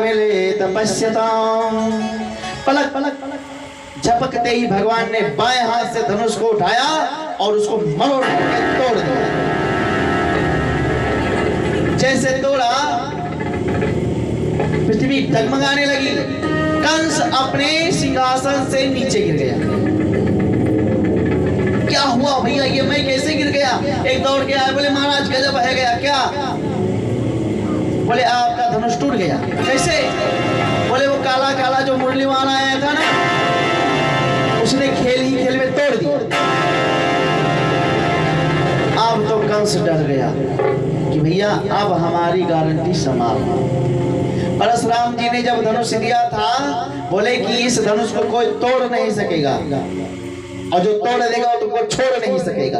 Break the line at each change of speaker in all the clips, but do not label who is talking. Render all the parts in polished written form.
मिले तपस्यताम। पलक झपकते ही भगवान ने बाएं हाथ से धनुष को उठाया और उसको मरोड़ के तोड़ दिया। जैसे तोड़ा पृथ्वी डगमगाने लगी, कंस अपने सिंहासन से नीचे गिर गया। क्या हुआ भैया, ये मैं कैसे गिर गया? एक दौड़ के आया, बोले महाराज गजब है गया। क्या? बोले आपका धनुष टूट गया। कैसे? बोले वो काला काला जो मुरलीवान आया था ना, उसने खेल ही खेल में तोड़ दिया। अब तो कंस डर गया कि भैया अब हमारी गारंटी समाप्त। परशुराम जी ने जब धनुष दिया था, बोले कि इस धनुष को कोई तोड़ नहीं सकेगा, और जो तोड़ देगा वो तुमको छोड़ नहीं सकेगा।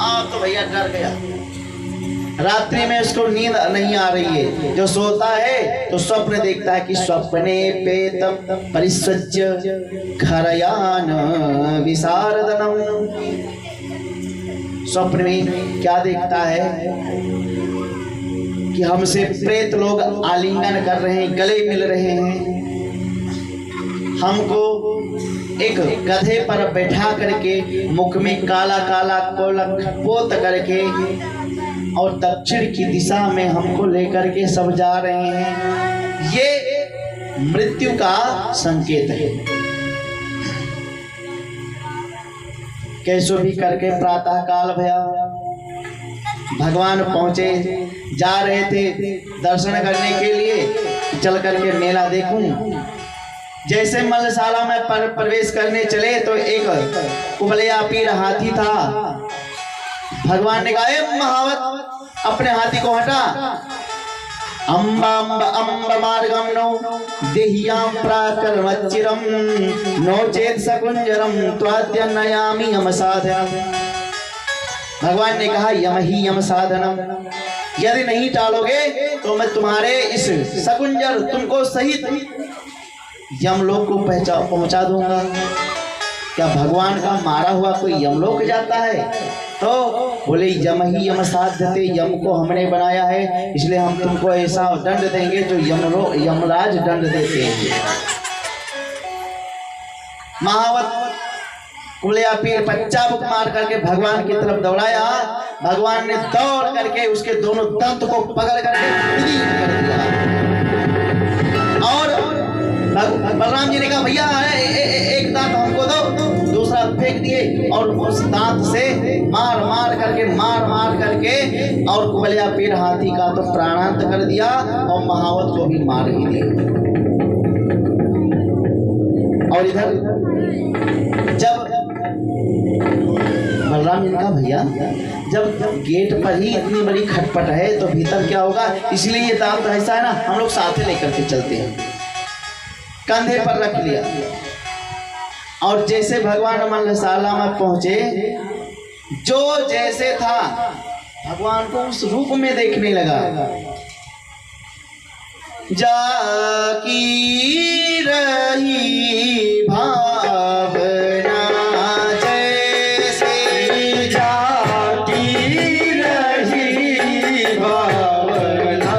अब तो भैया डर गया। रात्रि में उसको नींद नहीं आ रही है। जो सोता है तो स्वप्न देखता है कि स्वप्ने पेतम परिस्वज्य खरयान विशारदनम। स्वप्न में क्या देखता है कि हमसे प्रेत लोग आलिंगन कर रहे हैं, गले मिल रहे हैं, हमको एक गधे पर बैठा करके मुख में काला काला कोलक पोत करके और दक्षिण की दिशा में हमको लेकर के सब जा रहे हैं। ये मृत्यु का संकेत है। कैसो भी करके प्रातः काल भया, भगवान पहुंचे, जा रहे थे दर्शन करने के लिए, चल करके मेला देखूं। जैसे मलशाला में प्रवेश करने चले तो एक कुबलिया पीर हाथी था। भगवान ने कहा, महावत अपने हाथी को हटा। अम्बा अम्ब अम्ब मार्गम नो देहियाम प्राकर्मच्चिरम नो चेत सकुंजरम त्वाद्य नयामि यम साधनम। भगवान ने कहा, यम ही यम साधनम, यदि नहीं टालोगे तो मैं तुम्हारे इस सकुंजर तुमको सहित यमलोक को पहुंचा दूंगा। क्या भगवान का मारा हुआ कोई यमलोक जाता है? तो बोले यम ही यम साध्यते, यम को हमने बनाया है, इसलिए हम तुमको ऐसा दंड देंगे जो यमराज दंड देते हैं। महावत कुलिया पीर बच्चा बुक मार करके भगवान की तरफ दौड़ाया। भगवान ने दौड़ करके उसके दोनों दंत को पकड़ करके कर दिया। और बलराम जी ने कहा, भैया एक दांत हमको दो, दूसरा फेंक दिए और उस दांत से मार मार करके और कुबलिया पीर हाथी का तो प्राणांत कर दिया और महावत को भी मार ही दिया। और इधर जब बलराम जी ने कहा, भैया जब गेट पर ही इतनी बड़ी खटपट है तो भीतर क्या होगा, इसलिए ये दांत ऐसा है ना, हम लोग साथ लेकर के चलते हैं। कंधे पर रख लिया और जैसे भगवान मलशाला में पहुंचे, जो जैसे था भगवान को उस रूप में देखने लगा। जाकी रही भावना जैसे, जाकी रही भावना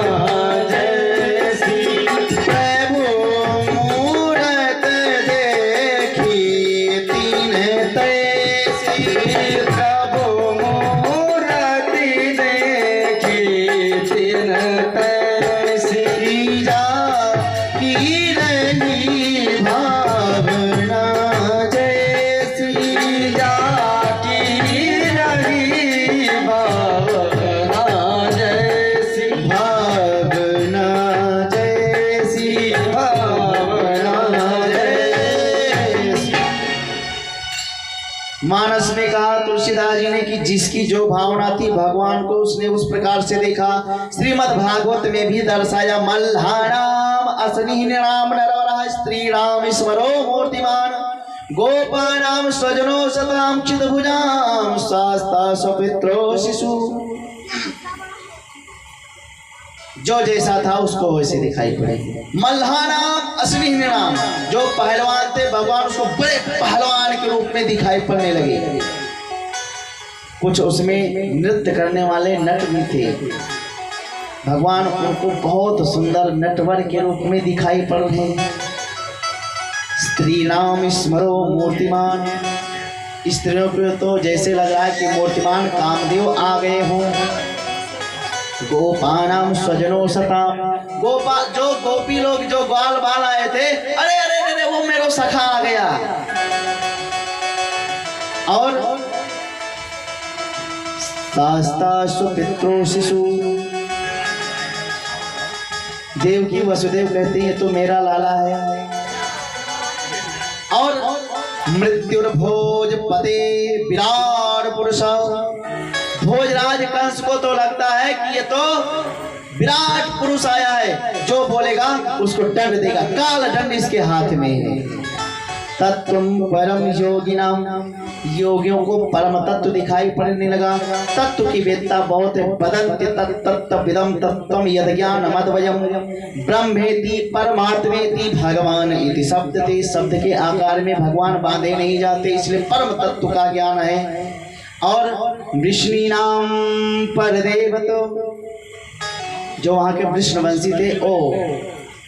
जैसी, प्रभु मूरत देखी तीन तैसी, प्रभु मूरत देखी तीन तैसी, जाकी रही भावना जैसी, जाकी रही भावना जैसी, भावना जैसी, भावना जैसी। मानस में कहा तुलसीदास जी ने कि जिसकी जो भावना थी भगवान को उसने उस प्रकार से देखा। श्रीमद् भागवत में भी दर्शाया, मल्हानाम असनि नाम नरवरः स्त्रीणाम ईश्वरो मूर्तिमान, गोपानाम स्वजनो सताम चिदभुजाम, शास्ता स्वपित्रो शिशु। जो जैसा था उसको वैसे दिखाई पड़े। मल्हानाम असनि नाम, जो पहलवान थे भगवान उसको बड़े पहलवान के रूप में दिखाई पड़ने लगे। कुछ उसमें नृत्य करने वाले नट भी थे। भगवान उनको बहुत सुंदर नटवर के रूप में दिखाई पड़ रहे हैं। स्त्री नाम स्मरो मूर्तिमान, स्त्रियों को तो जैसे लग रहा है कि मूर्तिमान कामदेव आ गए हों। गोपानाम स्वजनो सता, जो गोपी लोग जो ग्वाल बाल आए थे, अरे अरे अरे वो मेरा सखा आ गया। और शास्तासु पितरो शिशु, देवकी वसुदेव कहती है तो मेरा लाला है। और मृत्युर्भोज पते विराट पुरुष, भोजराज कंस को तो लगता है कि ये तो विराट पुरुष आया है, जो बोलेगा उसको दंड देगा, काल दंड इसके हाथ में है। तत्व परम योगिनाम, योगियों को परम तत्व दिखाई पड़ने लगा। तत्व की वेदता बहुत है। वदन्ति तत्तत्विदं तत्त्वं यद् ज्ञानमद्वयं ब्रह्मेति परमात्मेति भगवान इति शब्द थे। शब्द के आकार में भगवान बांधे नहीं जाते, इसलिए परम तत्व का ज्ञान है। और विष्णुनाम परदेवतो, जो वहां के विष्णुवंशी थे, ओ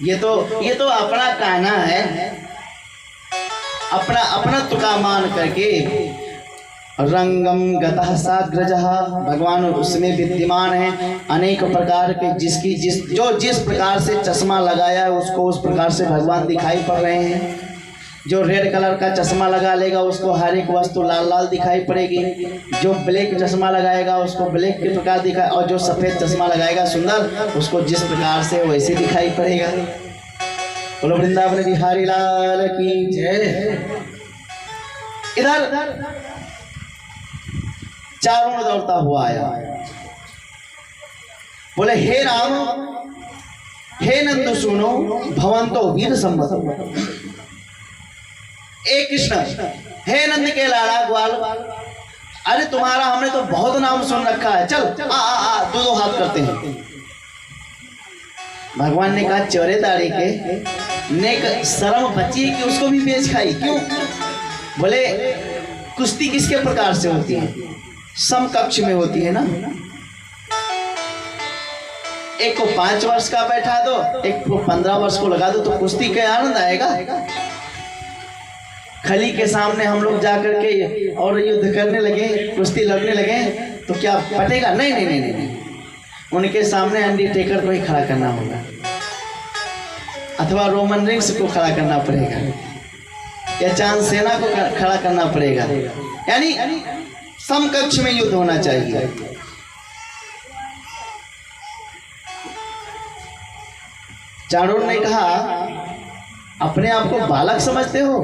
ये तो अपना कहना है, अपना अपनत्व का मान करके रंगम गतः साग्रजः, भगवान उसमें विद्यमान है। अनेक प्रकार के जिस प्रकार से चश्मा लगाया है उसको उस प्रकार से भगवान दिखाई पड़ रहे हैं। जो रेड कलर का चश्मा लगा लेगा उसको हर एक वस्तु लाल लाल दिखाई पड़ेगी। जो ब्लैक चश्मा लगाएगा उसको ब्लैक के प्रकार दिखाई, और जो सफ़ेद चश्मा लगाएगा सुंदर, उसको जिस प्रकार से वैसे दिखाई पड़ेगा। बोलो वृंदावन बिहारी लाल की जय। इधर चारों में दौड़ता हुआ आया, बोले हे राम हे नंद सुनो भवंतो वीर संबत। ए कृष्ण, हे नंद के लाड़ा ग्वाल, अरे तुम्हारा हमने तो बहुत नाम सुन रखा है, चल आ दो हाथ करते हैं। भगवान ने कहा चौरे दाढ़ी के नेक शर्म बची कि उसको भी बेच खाई, क्यों? बोले कुश्ती किसके प्रकार से होती है? समकक्ष में होती है ना। एक को 5 वर्ष का बैठा दो, एक को 15 वर्ष को लगा दो, तो कुश्ती का आनंद आएगा। खली के सामने हम लोग जाकर के और युद्ध करने लगे, कुश्ती लड़ने लगे, तो क्या पटेगा? नहीं नहीं नहीं नहीं, उनके सामने अंडरटेकर को ही खड़ा करना होगा, अथवा रोमन रिंग्स को खड़ा करना पड़ेगा, या चांद सेना को खड़ा करना पड़ेगा। यानी समकक्ष में युद्ध होना चाहिए। चाणूर ने कहा अपने आप को बालक समझते हो?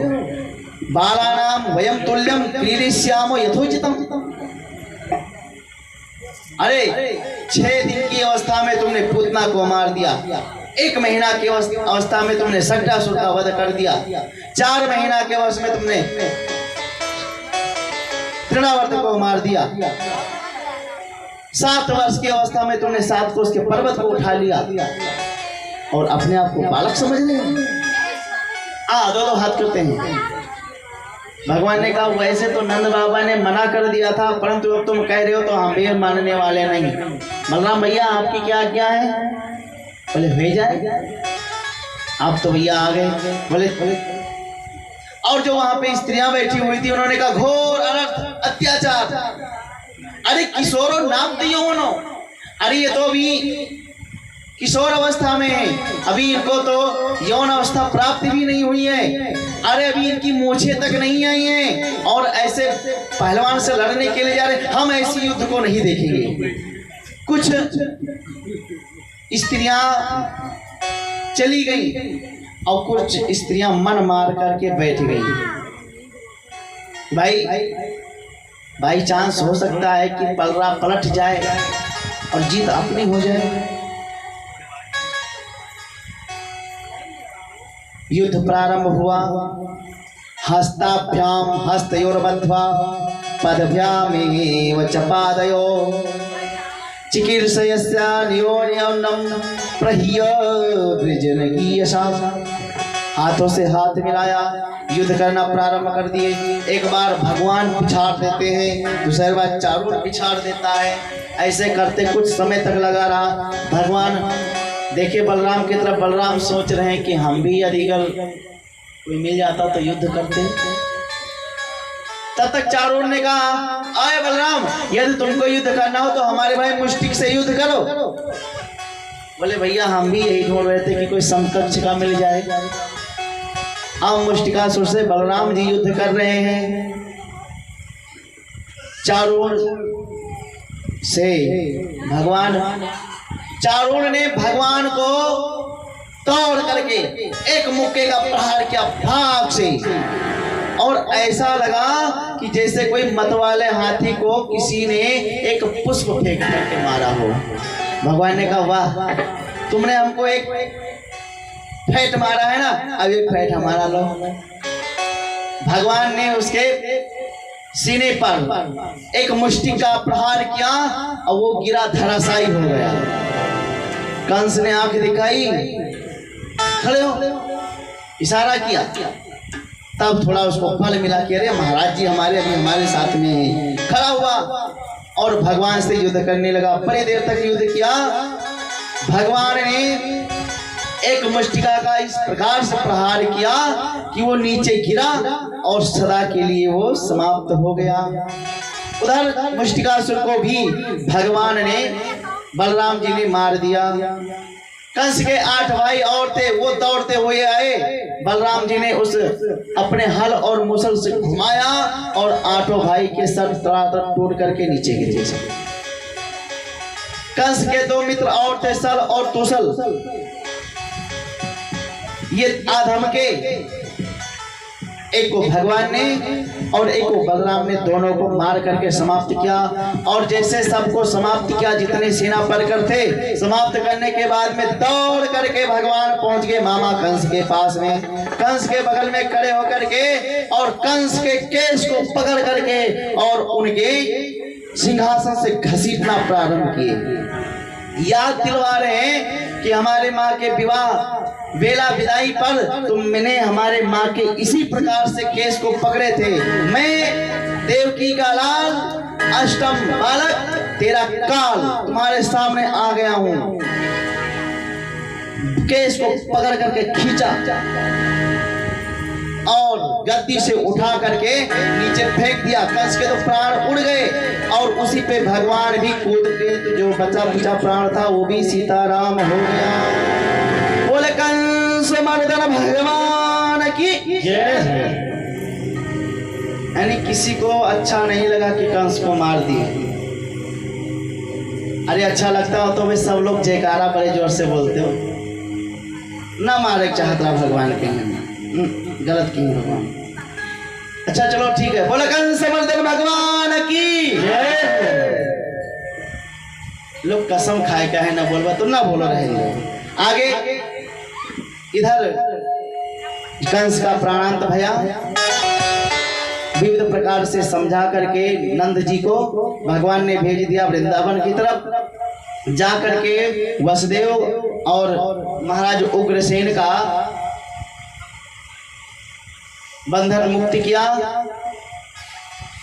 बालानाम वयम तुल्यम क्रीडिष्यामो यथोचितम। अरे 6 दिन की अवस्था में तुमने पूतना को मार दिया, 1 महीना की अवस्था में तुमने सट्टासुर का वध कर दिया, 4 महीना के वर्ष में तुमने तृणावर्त को मार दिया, 7 वर्ष की अवस्था में तुमने 7 कोस के पर्वत को उठा लिया, और अपने आप को बालक समझ रहे। दो हाथ करते हैं। भगवान ने कहा वैसे तो नंद बाबा ने मना कर दिया था, परंतु अब तुम कह रहे हो तो हम भी मानने वाले नहीं। बलराम भैया आपकी क्या आज्ञा है? बोले हो जाए। आप तो भैया आ गए। बोले और जो वहां पे स्त्रियां बैठी हुई थी उन्होंने कहा घोर अनर्थ अत्याचार। अरे किशोरो नाम दियो उनो, अरे ये तो अभी किशोर अवस्था में है, अभी इनको तो यौन अवस्था प्राप्त भी नहीं हुई है, अरे अभी इनकी मूछें तक नहीं आई हैं, और ऐसे पहलवान से लड़ने के लिए जा रहे। हम ऐसी युद्ध को नहीं देखेंगे। कुछ स्त्रियां चली गई और कुछ स्त्रियां मन मार करके बैठ गई। भाई चांस हो सकता है कि पलरा पलट जाए और जीत अपनी हो जाए। युद्ध प्रारंभ हुआ। हस्ताभ्याम हस्तयोर्बद्ध्वा पदभ्यामेव च पादयो चिकीर्षयस्या नियोन्यं प्रह्यद्विजनगीयसा। हाथों से हाथ मिलाया, युद्ध करना प्रारंभ कर दिए। एक बार भगवान पिछाड़ देते हैं, दूसरी बार चारों पिछाड़ देता है। ऐसे करते कुछ समय तक लगा रहा। भगवान देखे बलराम की तरफ, बलराम सोच रहे हैं कि हम भी यदि अगर कोई मिल जाता तो युद्ध करते। तब तक चारों ने कहा, आए बलराम, यदि तुमको युद्ध करना हो तो हमारे भाई मुष्टिक से युद्ध करो। बोले भैया हम भी यही ढूंढ रहे थे कि कोई समकक्ष का मिल जाए। अब मुष्टिकासुर से बलराम जी युद्ध कर रहे हैं। चारों से भगवान, चारों ने भगवान को तोड़ करके एक मुक्के का प्रहार किया भाग से, और ऐसा लगा कि जैसे कोई मतवाले हाथी को किसी ने एक पुष्प फेंक करके मारा हो। भगवान ने कहा, वाह, तुमने हमको एक फेंट मारा है ना, अब एक फेंट हमारा लो। भगवान ने उसके सीने पर एक मुष्टि का प्रहार किया और वो गिरा, धराशायी हो गया। कंस ने आंख दिखाई, खड़े हो, इशारा किया, तब थोड़ा उसको फल मिला कि अरे महाराज जी हमारे अभी हमारे साथ में है। खड़ा हुआ और भगवान से युद्ध करने लगा। बड़ी देर तक युद्ध किया। भगवान ने एक मुष्टिका का इस प्रकार से प्रहार किया कि वो नीचे गिरा और सदा के लिए वो समाप्त हो गया। उधर मुष्टिकासुर को भी भगवान ने, बलराम जी ने मार दिया। कंस के 8 भाई और थे, वो दौड़ते हुए आए। बलराम जी ने उस अपने हल और मुसल से घुमाया और 8 भाई के सर तड़ातड़ टूट करके नीचे गिरे। कंस के 2 मित्र और थे, सल और तुसल। ये आधम के, एक को भगवान ने और एक को बलराम ने, दोनों को मार करके समाप्त किया। और जैसे सबको समाप्त किया, जितने सेना परकर थे, समाप्त करने के बाद में दौड़ करके भगवान पहुंच गए मामा कंस के पास में। कंस के बगल में खड़े होकर के और कंस के केश को पकड़ करके और उनके सिंहासन से घसीटना प्रारंभ किए। याद दिलवा रहे हैं कि हमारे माँ के विवाह बेला विदाई पर तुमने हमारे माँ के इसी प्रकार से केस को पकड़े थे। मैं देवकी का लाल अष्टम बालक तेरा काल तुम्हारे सामने आ गया हूँ। केस को पकड़ करके खींचा और गद्दी से उठा करके नीचे फेंक दिया। कंस के तो प्राण उड़ गए और उसी पे भगवान भी कूद के, तो जो बचा बचा प्राण था वो भी सीताराम हो गया। बोले कंस मर्दन भगवान की जय। यानी किसी को अच्छा नहीं लगा कि कंस को मार दिए। अरे अच्छा लगता हो तो वे सब लोग जयकारा बड़े जोर से बोलते हो ना। मारे चाहता भगवान के, गलत की भगवान। अच्छा चलो ठीक है, बोले कंस मर्दन भगवान की जय। लोग कसम खाए का है ना बोलवा, तुम ना बोलो रहे। आगे इधर कंस का प्राणांत भया। विविध प्रकार से समझा करके नंद जी को भगवान ने भेज दिया वृंदावन की तरफ। जा करके वसुदेव और महाराज उग्रसेन का बंधन मुक्त किया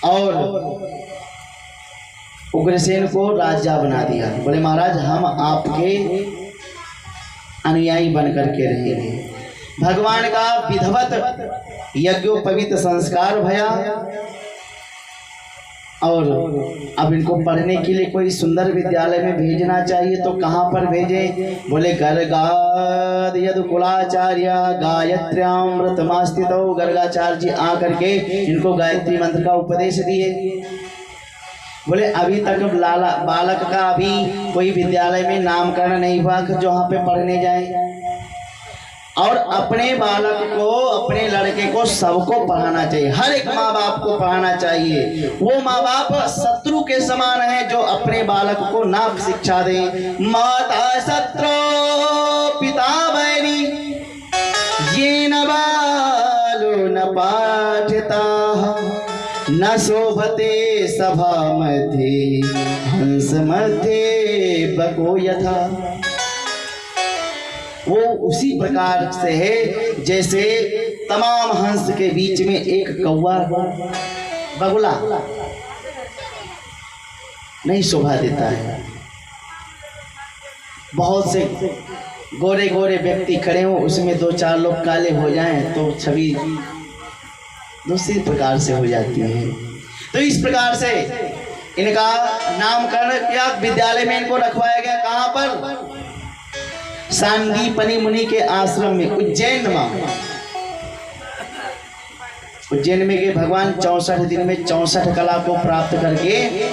और उग्रसेन को राजा बना दिया। बोले महाराज हम आपके अनुयायी बन करके रहेंगे। भगवान का विधवत यज्ञोपवीत संस्कार भया और अब इनको पढ़ने के लिए कोई सुंदर विद्यालय में भेजना चाहिए, तो कहाँ पर भेजें? बोले गर्गाद यदुकुलाचार्य गायत्र्यामृतमास्थितौ। गर्गाचार्य जी आकर के इनको गायत्री मंत्र का उपदेश दिए। बोले अभी तक बालक का अभी कोई विद्यालय में नामकरण नहीं हुआ जो वहाँ पे पढ़ने जाए। और अपने बालक को, अपने लड़के को सबको पढ़ाना चाहिए। हर एक माँ बाप को पढ़ाना चाहिए। वो माँ बाप शत्रु के समान है जो अपने बालक को ना शिक्षा दे। माता शत्रु पिता बैरी ये न बालो न पाठता न शोभते सभा मध्ये हंस मध्ये बको यथा। वो उसी प्रकार से है जैसे तमाम हंस के बीच में एक कौवा बगुला। नहीं शोभा देता है। बहुत से गोरे गोरे व्यक्ति खड़े हों, उसमें दो चार लोग काले हो जाएं तो छवि दूसरी प्रकार से हो जाती है। तो इस प्रकार से इनका नामकरण किया, विद्यालय में इनको रखवाया गया। कहाँ पर? सांदीपनि मुनि के आश्रम में, उज्जैन में। उज्जैन में गए भगवान 64 दिन में 64 कला को प्राप्त करके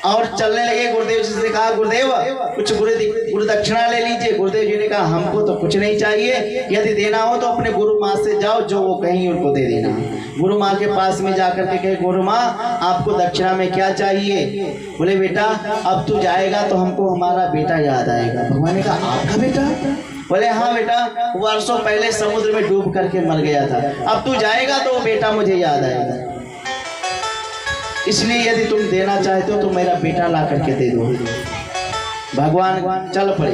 और चलने लगे। गुरुदेव जी से कहा, गुरुदेव कुछ गुरु दक्षिणा ले लीजिए। गुरुदेव जी ने कहा, हमको तो कुछ नहीं चाहिए, यदि देना हो तो अपने गुरु माँ से जाओ, जो वो कहीं उनको दे देना। गुरु माँ के पास में जाकर के कहे, गुरु माँ आपको दक्षिणा में क्या चाहिए? बोले, बेटा अब तू जाएगा तो हमको हमारा बेटा याद आएगा। भगवान ने कहा, आपका बेटा? बोले, हाँ बेटा, वर्षों पहले समुद्र में डूब करके मर गया था, अब तू जाएगा तो वो बेटा मुझे याद आएगा, इसलिए यदि तुम देना चाहते हो तो मेरा बेटा ला करके दे दो। भगवान चल पड़े।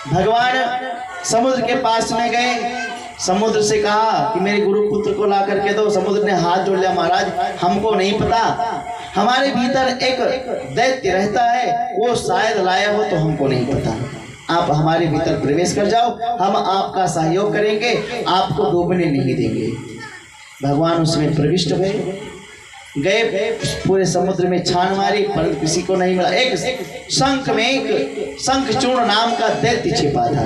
भगवान समुद्र के पास में गए, समुद्र से कहा कि मेरे गुरु पुत्र को ला करके दो। समुद्र ने हाथ जोड़ लिया, महाराज हमको नहीं पता, हमारे भीतर एक दैत्य रहता है, वो शायद लाया हो तो हमको नहीं पता। आप हमारे भीतर प्रवेश कर जाओ, हम आपका सहयोग करेंगे, आपको डूबने नहीं देंगे। भगवान उसमें प्रविष्ट हुए, गए, पूरे समुद्र में छान मारी, परंतु किसी को नहीं मिला। एक शंख में एक शंखचूर्ण नाम का दैत्य छिपा था,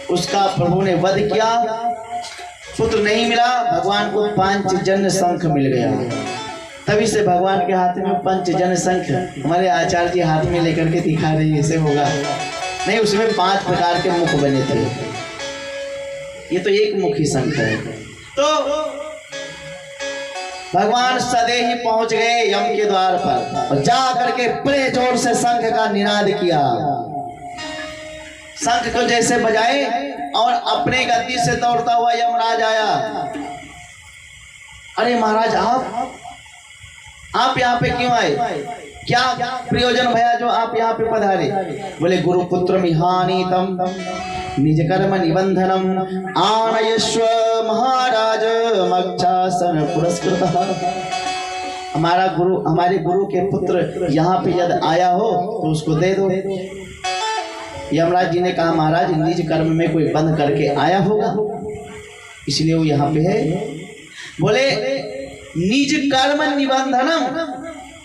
उसका प्रभु ने वध किया, पुत्र नहीं मिला। भगवान को पंचजन्य शंख मिल गया। तभी से भगवान के हाथ में पंचजन्य शंख, हमारे आचार्य जी हाथ में लेकर के दिखा रहे हैं, ऐसे होगा नहीं, उसमें 5 प्रकार के मुख बने थे, ये तो एक मुखी शंख है। तो भगवान सदेही पहुंच गए यम के द्वार पर और जा करके बड़े जोर से शंख का निनाद किया। शंख को जैसे बजाए और अपने गद्दी से दौड़ता हुआ यमराज आया। अरे महाराज आप यहाँ पे क्यों आए? क्या प्रयोजन भया जो आप यहाँ पे पधारे? बोले, गुरुपुत्र मिहानीतम निज कर्म निबंधनम आनयस्व महाराज मक्षासन पुरस्कृतः। हमारे गुरु के पुत्र यहाँ पे यदि आया हो तो उसको दे दो। यमराज जी ने कहा, महाराज निज कर्म में कोई बंद करके आया होगा, इसलिए वो यहाँ पे है। बोले, निज कर्म निबंधनम,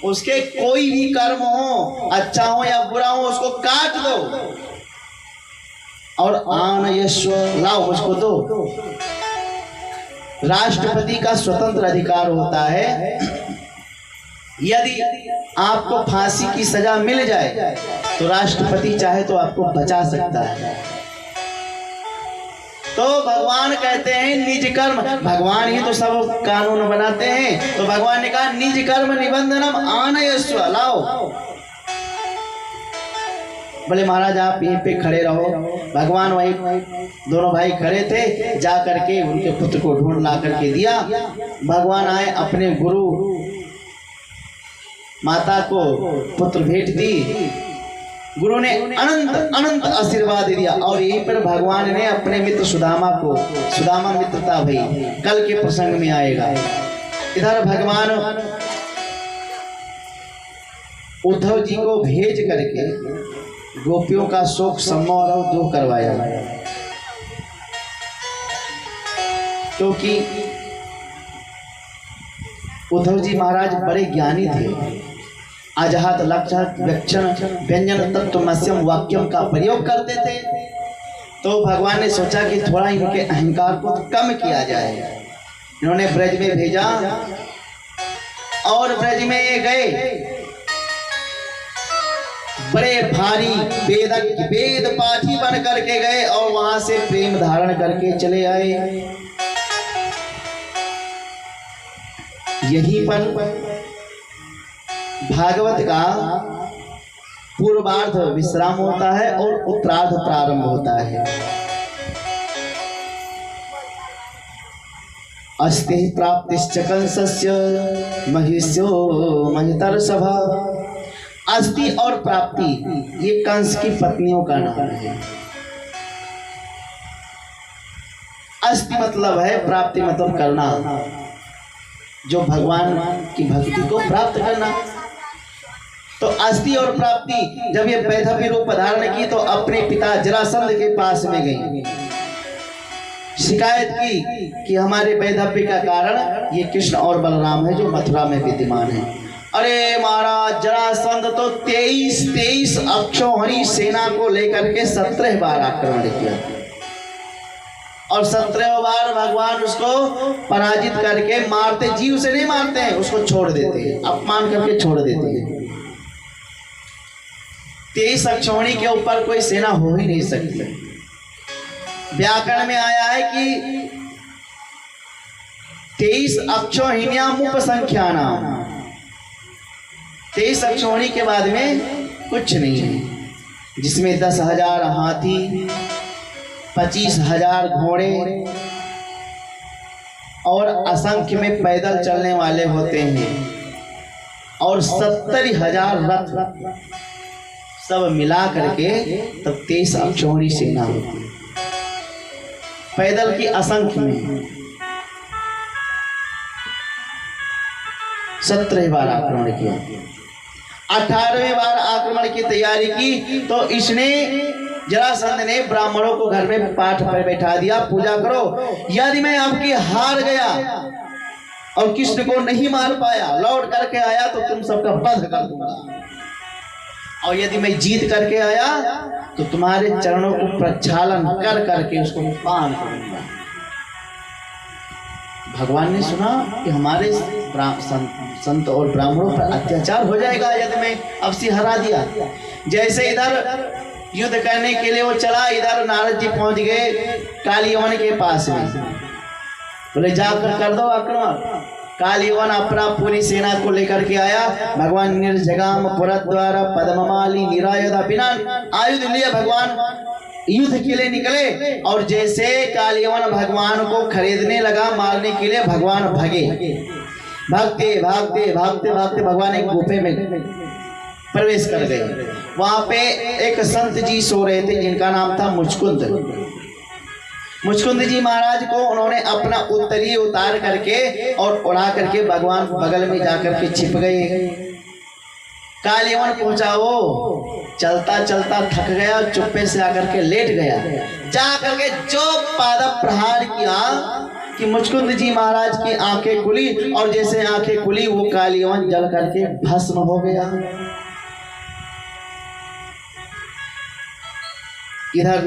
उसके कोई भी कर्म हो, अच्छा हो या बुरा हो, उसको काट दो और आनयस्व लाओ, उसको दो। राष्ट्रपति का स्वतंत्र अधिकार होता है, यदि आपको फांसी की सजा मिल जाए तो राष्ट्रपति चाहे तो आपको बचा सकता है। तो भगवान कहते हैं निज कर्म, भगवान ही तो सब कानून बनाते हैं, तो भगवान ने कहा निज कर्म निबंधनम आनयस्व लाओ। बोले, महाराज आप यहीं पे खड़े रहो। भगवान वही दोनों भाई खड़े थे, जा करके उनके पुत्र को ढूंढ ला करके दिया। भगवान आए, अपने गुरु माता को पुत्र भेंट दी, गुरु ने अनंत अनंत आशीर्वाद दिया। और यहीं पर भगवान ने अपने मित्र सुदामा को, सुदामा मित्रता भाई कल के प्रसंग में आएगा। इधर भगवान उद्धव जी को भेज करके गोपियों का शोक समारोह दूर करवाया, क्योंकि उद्धव जी महाराज बड़े ज्ञानी थे, अजहत लक्षण व्यंजन तत्वमस्यम वाक्यम का प्रयोग करते थे। तो भगवान ने सोचा कि थोड़ा इनके अहंकार को कम किया जाए। इन्होंने ब्रज में भेजा और ब्रज में ये गए, बड़े भारी वेद पाठी बन करके गए और वहां से प्रेम धारण करके चले आए। यहीं पर भागवत का पूर्वार्ध विश्राम होता है और उत्तरार्ध प्रारंभ होता है। अस्ति प्राप्तिश्च कंसस्य महिष्यो महितर्षभ। अस्ति और प्राप्ति ये कंस की पत्नियों का नाम है। अस्ति मतलब है प्राप्ति, मतलब करना। जो भगवान की भक्ति को प्राप्त करना। तो अस्थि और प्राप्ति जब ये वैधव्य रूप धारण की तो अपने पिता जरासंध के पास में गई, शिकायत की कि हमारे वैधव्य का कारण ये कृष्ण और बलराम है जो मथुरा में विद्यमान है। अरे महाराज, जरासंध तो 23 अक्षौहिणी सेना को लेकर के 17 बार आक्रमण किया और 17 बार भगवान उसको पराजित करके मारते, जीव से नहीं मारते हैं, उसको छोड़ देते हैं, अपमान करके छोड़ देते हैं। 23 अक्षौहिणी के ऊपर कोई सेना हो ही नहीं सकती। व्याकरण में आया है कि 23 अक्षौहिण्यां उपसंख्याना, 23 अक्षौहिणी के बाद में कुछ नहीं है, जिसमें 10,000 हाथी, 25,000 घोड़े और असंख्य में पैदल चलने वाले होते हैं और 70,000 रथ, सब मिला करके तब 23 अक्षौहिणी सेना होती है। पैदल की असंख्य में 17 बार आक्रमण किया। 18वें बार आक्रमण की तैयारी की तो इसने, जरासंध ने ब्राह्मणों को घर में पाठ पर बैठा दिया, पूजा करो, यदि मैं आपकी हार गया और कृष्ण को नहीं मार पाया, लौट करके आया तो तुम सबका वध कर दूंगा, और यदि मैं जीत करके आया तो तुम्हारे चरणों को प्रक्षालन कर करके उसको पान करूंगा। भगवान ने सुना कि हमारे संत और ब्राह्मणों पर अत्याचार हो जाएगा यदि मैं अवश्य हरा दिया। जैसे इधर युद्ध करने के लिए वो चला, इधर नारद जी पहुंच गए कालियवन के पास में, बोले जाकर कर दो आक्रमण। कालियवन अपना पूरी सेना को लेकर के आया। भगवान निर्जगाम पुरद्वार पद्ममाली निरायुध अभिनान, आयुध लिए भगवान युद्ध के लिए निकले और जैसे कालियवन भगवान को खरीदने लगा मारने के लिए, भगवान भगे। भागते भागते भागते भागते भगवान एक गुफे में प्रवेश कर गए। वहां पे एक संत जी सो रहे थे जिनका नाम था मुचकुंद। मुचकुंद जी महाराज को उन्होंने अपना उत्तरीय उतार करके और उड़ा करके भगवान बगल में जाकर के छिप गए। कालियवन पहुंचा, वो चलता चलता थक गया, चुप्पे से आकर के लेट गया। जाकर के जो पाद प्रहार किया कि मुचकुंद जी महाराज की आंखें खुली और जैसे आंखें खुली वो कालियवन जल करके भस्म हो गया। इधर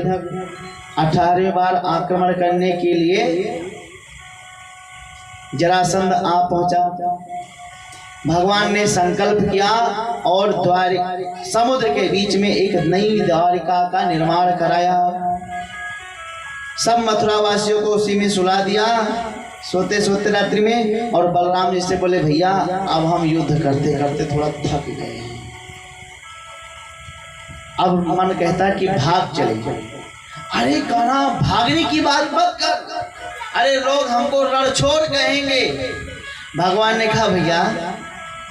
18वें बार आक्रमण करने के लिए जरासंध आ पहुंचा। भगवान ने संकल्प किया और समुद्र के बीच में एक नई द्वारिका का निर्माण कराया। सब मथुरा वासियों को उसी में सुला दिया सोते सोते रात्रि में। और बलराम जी से बोले, भैया अब हम युद्ध करते करते थोड़ा थक गए हैं, अब मन कहता कि भाग चले। अरे कहना भागने की बात मत कर, अरे लोग हमको रणछोड़ कहेंगे। भगवान ने कहा, भैया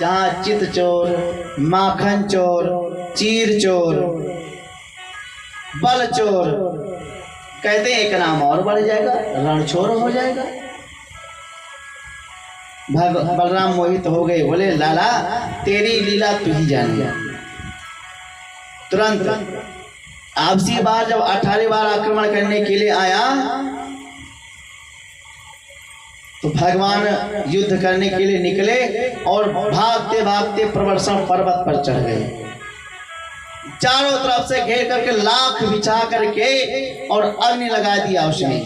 जहाँ चित चोर, माखन चोर, चीर चोर, बल चोर, कहते हैं एक नाम और बढ़ जाएगा, रणछोर हो जाएगा। बलराम मोहित हो गए, बोले लाला तेरी लीला तू ही जानिए। तुरंत आपसी बार जब 18 बार आक्रमण करने के लिए आया तो भगवान युद्ध करने के लिए निकले और भागते भागते प्रवर्षण पर्वत पर चढ़ गए। चारों तरफ से घेर करके लाख बिछा करके और अग्नि लगा दिया उसने।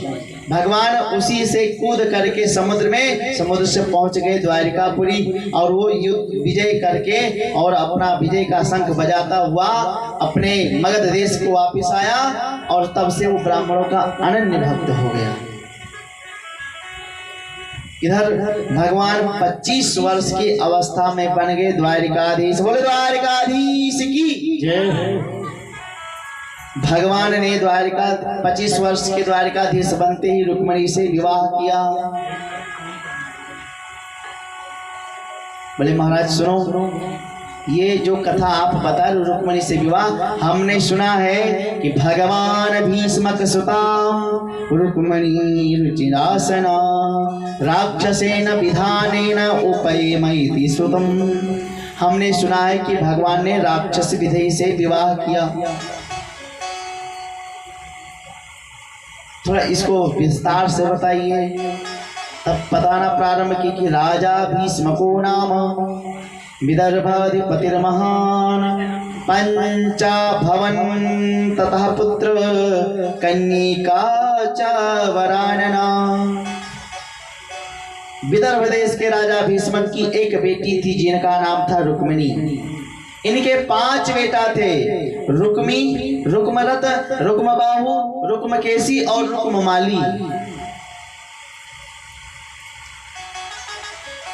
भगवान उसी से कूद करके समुद्र से पहुंच गए द्वारिकापुरी और वो युद्ध विजय करके और अपना विजय का शंख बजाता हुआ अपने मगध देश को वापिस आया और तब से वो ब्राह्मणों का अनन्य भक्त हो गया। इधर भगवान 25 वर्ष की अवस्था में बन गए द्वारिकाधीश। बोले द्वारिकाधीश की जय। भगवान ने 25 वर्ष के द्वारिकाधीश बनते ही रुक्मिणी से विवाह किया। बोले महाराज सुनो, ये जो कथा आप बता रहे रुक्मिणी से विवाह, हमने सुना है कि भगवान भीष्मक सुताम रुक्मिणी रुचिरासना राक्षसेन विधानेन उपैमैति श्रुतम। हमने सुना है कि भगवान ने राक्षस विधि से विवाह किया। थोड़ा इसको विस्तार से बताइए। तब बताना प्रारंभ की कि राजा भीष्मको नाम विदर्भाधिपतिर्महान पंचा भवन ततः पुत्र कन्यका च वरानना। विदर्भ देश के राजा भीष्मक की एक बेटी थी जिनका नाम था रुक्मिणी। इनके 5 बेटा थे, रुक्मी, रुक्मरथ, रुक्मबाहु, रुक्मकेशी और रुक्ममाली।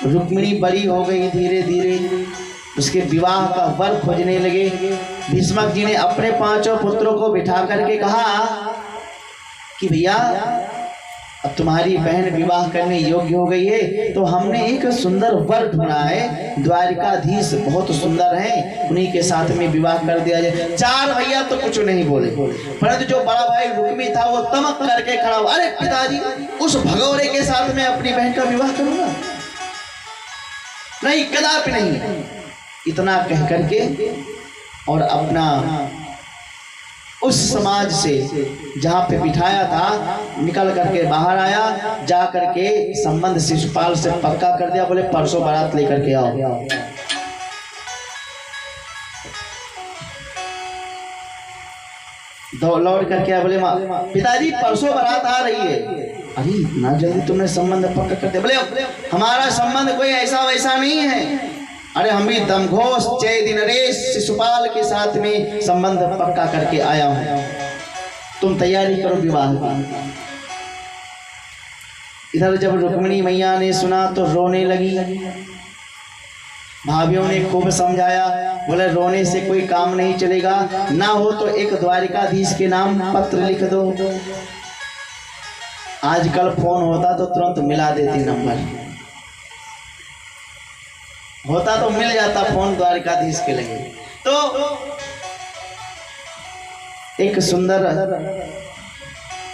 रुक्मिणी बड़ी हो गई, धीरे धीरे उसके विवाह का वर खोजने लगे। भीष्मक जी ने अपने 5 पुत्रों को बिठा करके कहा कि भैया अब तुम्हारी बहन विवाह करने योग्य हो गई है, तो हमने एक सुंदर वर ढूंढा है, द्वारिकाधीश बहुत सुंदर है, उन्हीं के साथ में विवाह कर दिया जाए। 4 भैया तो कुछ नहीं बोले, परंतु जो बड़ा भाई रुक्मी था वो तमक करके खड़ा हुआ, अरे पिताजी उस भगौरे के साथ में अपनी बहन का विवाह करूंगा, नहीं कदापि नहीं। इतना कह करके और अपना उस समाज से जहां पे बिठाया था निकल करके बाहर आया, जा करके संबंध शिशुपाल से पक्का कर दिया। बोले परसों बारात लेकर के आओ। लौट करके बोले पिताजी परसों बारात आ रही है। अरे इतना जल्दी तुमने संबंध पक्का कर दिया? बोले हमारा संबंध कोई ऐसा वैसा नहीं है, अरे हम भी दमघोष चैदि नरेश शिशुपाल के साथ में संबंध पक्का करके आया हूं, तुम तैयारी करो विवाह की। इधर जब रुक्मिणी मैया ने सुना तो रोने लगी। भाभियों ने खूब समझाया, बोले रोने से कोई काम नहीं चलेगा, ना हो तो एक द्वारिकाधीश के नाम पत्र लिख दो। आजकल फोन होता तो तुरंत मिला देती, नंबर होता तो मिल जाता फोन द्वारिकाधीश के लिए। तो एक सुंदर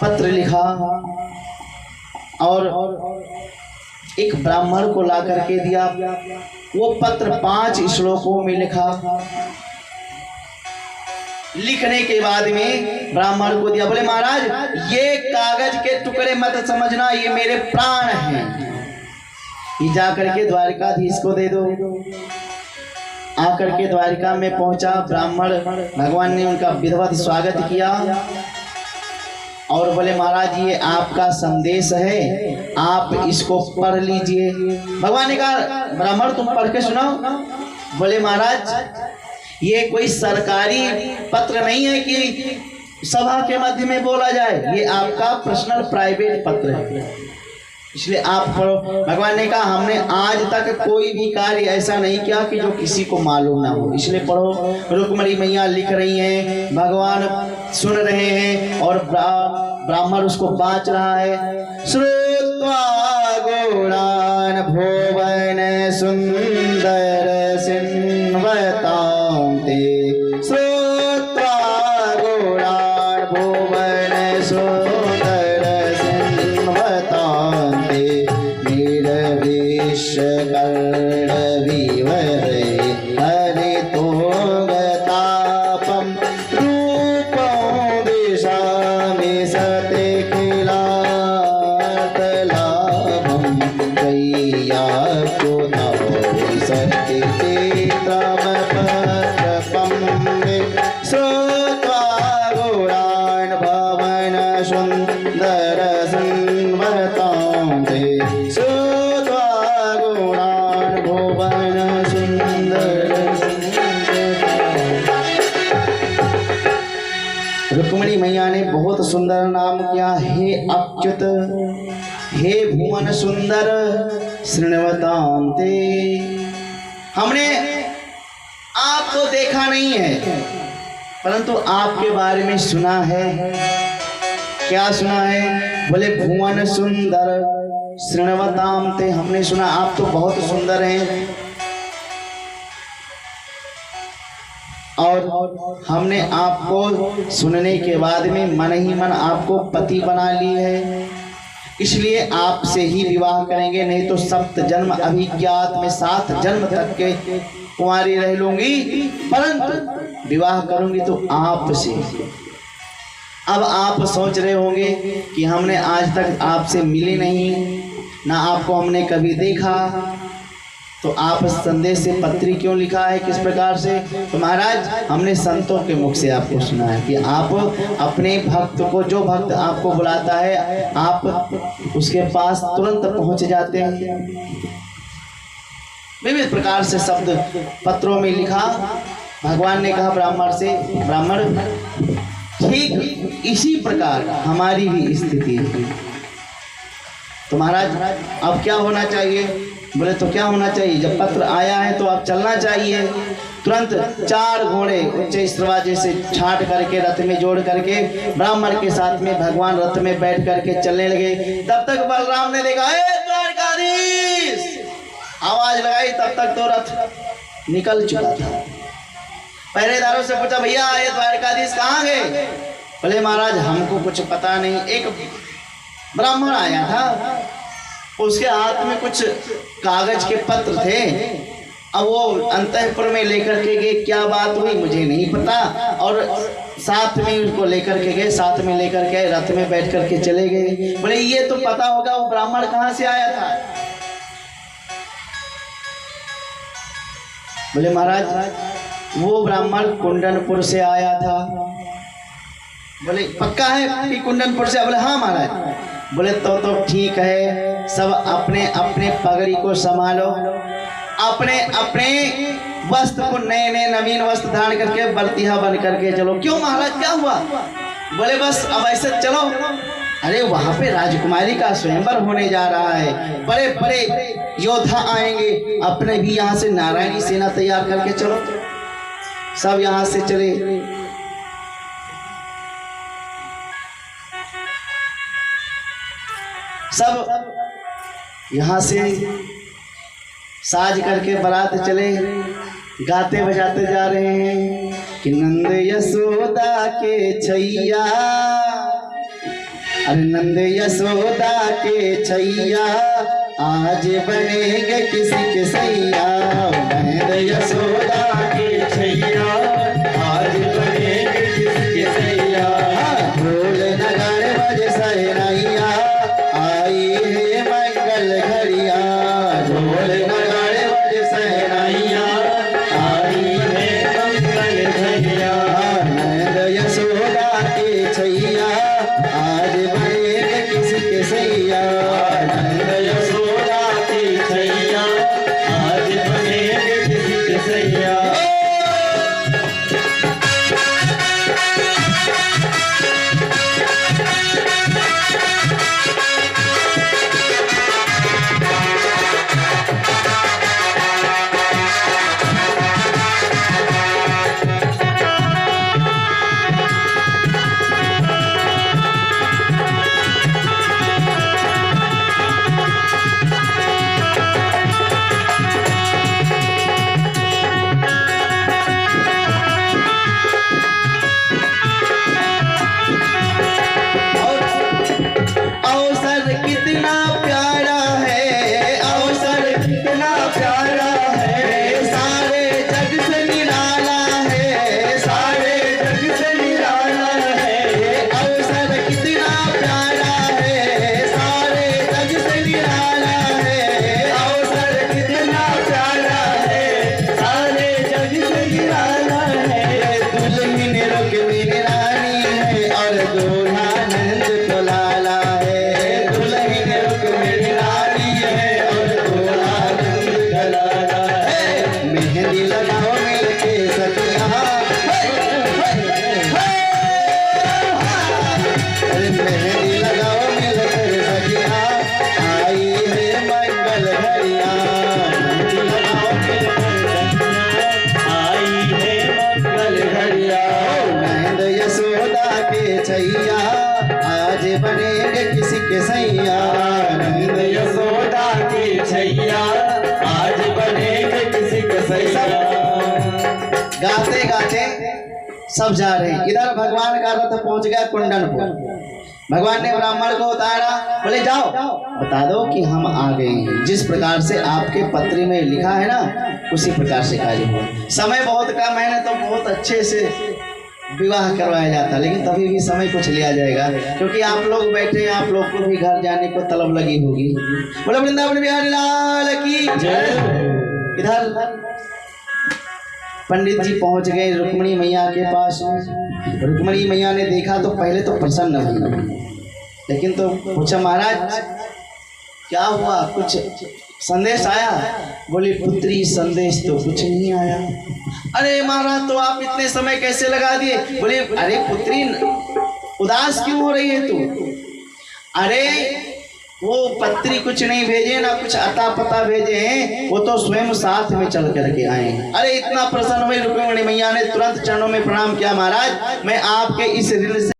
पत्र लिखा और एक ब्राह्मण को ला करके दिया। वो पत्र 5 श्लोकों में लिखा। लिखने के बाद में ब्राह्मण को दिया। बोले महाराज ये कागज के टुकड़े मत समझना, ये मेरे प्राण हैं, ये जा करके द्वारिकाधीश को दे दो। आकर के द्वारिका में पहुंचा ब्राह्मण, भगवान ने उनका विधिवत स्वागत किया और बोले महाराज ये आपका संदेश है, आप इसको पढ़ लीजिए। भगवान ने कहा ब्राह्मण तुम पढ़ के सुनाओ। बोले महाराज ये कोई सरकारी पत्र नहीं है कि सभा के मध्य में बोला जाए, ये आपका पर्सनल प्राइवेट पत्र है, इसलिए आप पढ़ो। भगवान ने कहा हमने आज तक कोई भी कार्य ऐसा नहीं किया कि जो किसी को मालूम ना हो, इसलिए पढ़ो। रुक्मिणी मैया लिख रही हैं, भगवान सुन रहे हैं और ब्राह्मण उसको बाँच रहा है। श्रुत्वा गौरान भुवन सुंदर सिन्वतां ते, श्रुत्वा गौरान भुवन सुंदर सिन्वतां ते, निर्विश कर्णविवरे हरितो गतापं रूपं दिशामि सते खिलातलाभं कैयाकुतौ सति चित्रमपत्रपं श्रुत्वा गौरान् भवन सुन्दर संवतां ते, श्रुत्वा गौरान् भुवन सुन्दर। रुक्मिणी मैया ने बहुत सुंदर नाम किया, हे अच्युत, हे भुवन सुंदर श्रृण्वतां ते। हमने आपको देखा नहीं है परंतु आपके बारे में सुना है। क्या सुना है? बोले भुवन सुंदर श्रृण्वतां ते, हमने सुना आप तो बहुत सुंदर हैं। और हमने आपको सुनने के बाद में मन ही मन आपको पति बना ली है, इसलिए आपसे ही विवाह करेंगे, नहीं तो 7 जन्म अभिज्ञात में 7 जन्म तक के कुंवारी रह लूंगी, परंतु विवाह करूंगी तो आपसे। अब आप सोच रहे होंगे कि हमने आज तक आपसे मिले नहीं, ना आपको हमने कभी देखा, तो आप संदेश से पत्री क्यों लिखा है, किस प्रकार से? तो महाराज हमने संतों के मुख से आपको सुना है कि आप अपने भक्त को, जो भक्त आपको बुलाता है, आप उसके पास तुरंत पहुंच जाते हैं। विविध प्रकार से शब्द पत्रों में लिखा। भगवान ने कहा ब्राह्मण से, ब्राह्मण ठीक इसी प्रकार हमारी भी स्थिति है। तो महाराज अब क्या होना चाहिए? बोले तो क्या होना चाहिए, जब पत्र आया है तो अब चलना चाहिए। तुरंत 4 घोड़े उच्च दरवाजे से छाट करके रथ में जोड़ करके ब्राह्मण के साथ में भगवान रथ में बैठ करके चलने लगे। तब तक बलराम ने देखा, द्वारकाधीश, आवाज लगाई, तब तक तो रथ निकल चुका था। पहरेदारों से पूछा, भैया ये द्वारकाधीश कहाँ गए? बोले महाराज हमको कुछ पता नहीं, एक ब्राह्मण आया था, उसके हाथ में कुछ कागज के पत्र थे, अब वो अंतःपुर में लेकर के गए, क्या बात हुई मुझे नहीं पता, और साथ में उसको लेकर के गए, साथ में लेकर के रथ में बैठ करके चले गए। बोले ये तो पता होगा वो ब्राह्मण कहाँ से आया था? बोले महाराज वो ब्राह्मण कुंडनपुर से आया था। बोले पक्का है कि कुंडनपुर से? बोले हाँ महाराज। बोले तो ठीक है, सब अपने अपने पगड़ी को संभालो, अपने अपने वस्त्र को नए नए नवीन वस्त्र धारण करके बरतिहा बन करके चलो। क्यों महाराज क्या हुआ? बोले बस अब ऐसे चलो, अरे वहां पे राजकुमारी का स्वयंवर होने जा रहा है, बड़े बड़े योद्धा आएंगे, अपने भी यहाँ से नारायणी सेना तैयार करके चलो। सब यहाँ से चले। सब यहाँ से साज करके बारात चले, गाते बजाते जा रहे हैं कि नंद यशोदा के छैया, अरे नंद यशोदा के छैया, आज बनेंगे किसी के सैया। नंद यशोदा के छैया, आज बनेंगे किसी के सैया। ढोल नगाड़े बजे सहनाइया, आई है मंगल घड़िया। ढोल नगाड़े बजे सहनाइया, आई है मंगल घड़िया। नंद यशोदा के छैया, आज बनेंगे किसी के सैया। नंद यशोदा के छैया, आज बनेंगे किसी के सैया। छैया, आज बनेंगे किसी के सैया। नंद यशोदा की छैया, आज बनेंगे किसी के सैया। गाते गाते सब जा रहे हैं। इधर भगवान का रथ पहुंच गया कुंडनपुर। भगवान ने ब्राह्मण को उतारा, बोले जाओ बता दो कि हम आ गए हैं, जिस प्रकार से आपके पत्री में लिखा है ना उसी प्रकार से कार्य हुआ। समय बहुत कम है ना, तो बहुत अच्छे से विवाह करवाया जाता, लेकिन तभी भी समय कुछ लिया जाएगा, क्योंकि आप लोग बैठे, आप लोग को भी घर जाने को तलब लगी होगी। बोले वृंदावन बिहारी लाल की जय। इधर पंडित जी पहुंच गए रुक्मिणी मैया के पास। रुक्मिणी मैया ने देखा तो पहले तो प्रसन्न हुई, लेकिन तो पूछा महाराज क्या हुआ, कुछ संदेश आया? बोली पुत्री संदेश तो कुछ नहीं आया। अरे महाराज तो आप इतने समय कैसे लगा दिए? बोले अरे पुत्री उदास क्यों हो रही है तू? अरे वो पत्री कुछ नहीं भेजे ना कुछ अता पता भेजे हैं, वो तो स्वयं साथ में चल करके आए। अरे इतना प्रसन्न हुई रुक्मिणी मैया ने, तुरंत चरणों में प्रणाम किया, महाराज मैं आपके इस ऋण से